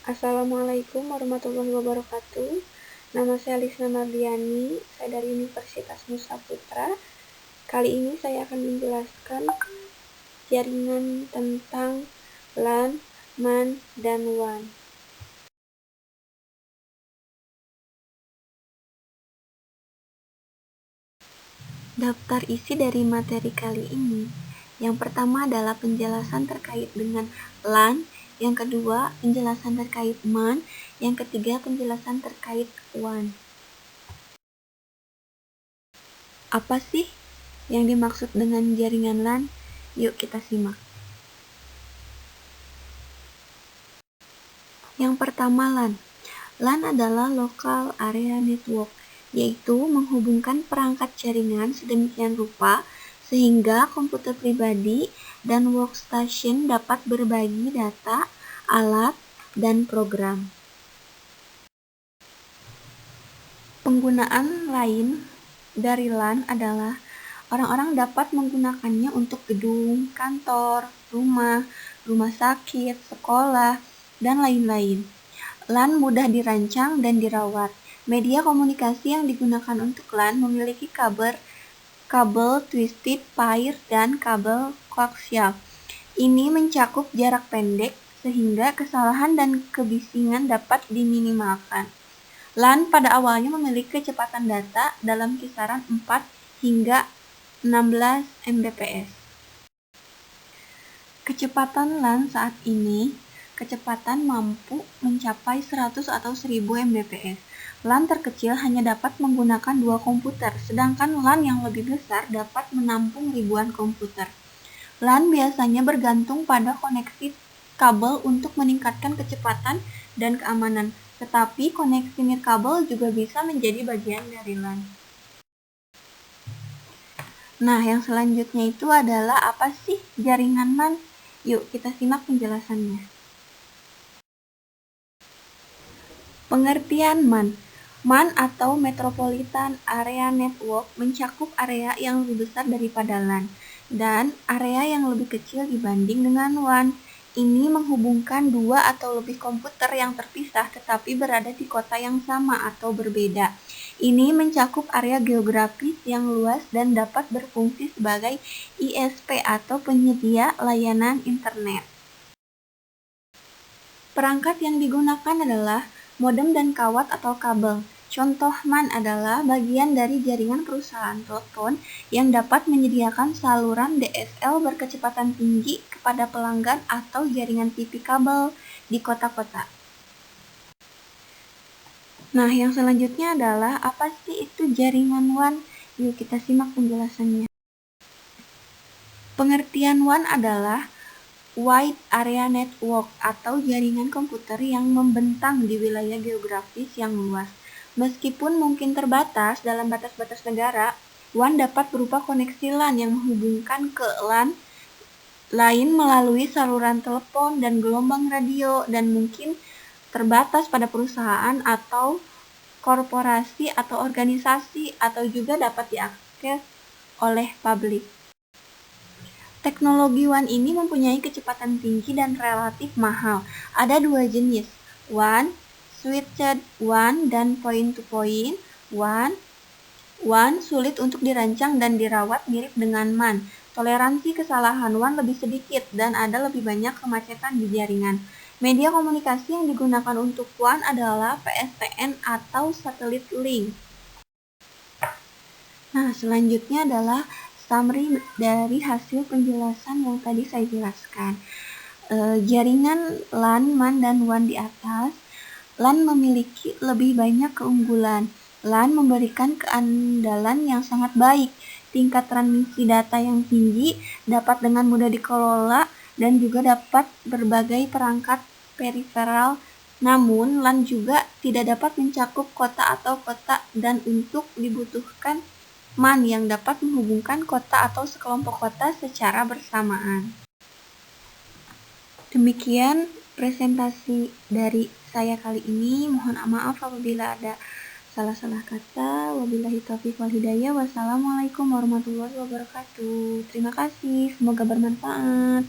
Assalamualaikum warahmatullahi wabarakatuh. Nama saya Lisna Mardiani, saya dari Universitas Nusa Putra. Kali ini saya akan menjelaskan jaringan tentang LAN, MAN, dan WAN. Daftar isi dari materi kali ini. Yang pertama adalah penjelasan terkait dengan LAN, yang kedua penjelasan terkait MAN, yang ketiga penjelasan terkait WAN. Apa sih yang dimaksud dengan jaringan LAN? Yuk kita simak. Yang pertama LAN. LAN adalah Local Area Network, yaitu menghubungkan perangkat jaringan sedemikian rupa sehingga komputer pribadi dan workstation dapat berbagi data, alat, dan program. Penggunaan lain dari LAN adalah orang-orang dapat menggunakannya untuk gedung, kantor, rumah sakit, sekolah, dan lain-lain. LAN mudah dirancang dan dirawat. Media komunikasi yang digunakan untuk LAN memiliki kabel twisted pair dan kabel koaksial. Ini mencakup jarak pendek sehingga kesalahan dan kebisingan dapat diminimalkan. LAN pada awalnya memiliki kecepatan data dalam kisaran 4 hingga 16 Mbps. Kecepatan LAN saat ini kecepatan mampu mencapai 100 atau 1000 Mbps. LAN terkecil hanya dapat menggunakan 2 komputer, sedangkan LAN yang lebih besar dapat menampung ribuan komputer. LAN biasanya bergantung pada koneksi kabel untuk meningkatkan kecepatan dan keamanan, tetapi koneksi nirkabel juga bisa menjadi bagian dari LAN. Nah, yang selanjutnya itu adalah apa sih jaringan LAN? Yuk kita simak penjelasannya. Pengertian MAN. MAN atau Metropolitan Area Network mencakup area yang lebih besar daripada LAN dan area yang lebih kecil dibanding dengan WAN. Ini menghubungkan dua atau lebih komputer yang terpisah tetapi berada di kota yang sama atau berbeda. Ini mencakup area geografis yang luas dan dapat berfungsi sebagai ISP atau penyedia layanan internet. Perangkat yang digunakan adalah modem dan kawat atau kabel. Contoh MAN adalah bagian dari jaringan perusahaan telepon yang dapat menyediakan saluran DSL berkecepatan tinggi kepada pelanggan atau jaringan TV kabel di kota-kota. Nah, yang selanjutnya adalah apa sih itu jaringan WAN? Yuk kita simak penjelasannya. Pengertian WAN adalah Wide Area Network atau jaringan komputer yang membentang di wilayah geografis yang luas. Meskipun mungkin terbatas dalam batas-batas negara, WAN dapat berupa koneksi LAN yang menghubungkan ke LAN lain melalui saluran telepon dan gelombang radio dan mungkin terbatas pada perusahaan atau korporasi atau organisasi atau juga dapat diakses oleh publik. Teknologi WAN ini mempunyai kecepatan tinggi dan relatif mahal. Ada dua jenis, WAN, switched WAN, dan point-to-point WAN. WAN sulit untuk dirancang dan dirawat mirip dengan MAN. Toleransi kesalahan WAN lebih sedikit dan ada lebih banyak kemacetan di jaringan. Media komunikasi yang digunakan untuk WAN adalah PSTN atau Satellite Link. Nah, selanjutnya adalah summary dari hasil penjelasan yang tadi saya jelaskan. Jaringan LAN, MAN, dan WAN di atas, LAN memiliki lebih banyak keunggulan. LAN memberikan keandalan yang sangat baik, tingkat transmisi data yang tinggi, dapat dengan mudah dikelola, dan juga dapat berbagai perangkat periferal. Namun, LAN juga tidak dapat mencakup kota atau kota dan untuk dibutuhkan MAN yang dapat menghubungkan kota atau sekelompok kota secara bersamaan. Demikian presentasi dari saya kali ini. Mohon maaf apabila ada salah-salah kata. Wabillahi taufiq wal hidayah. Wassalamualaikum warahmatullahi wabarakatuh. Terima kasih, semoga bermanfaat.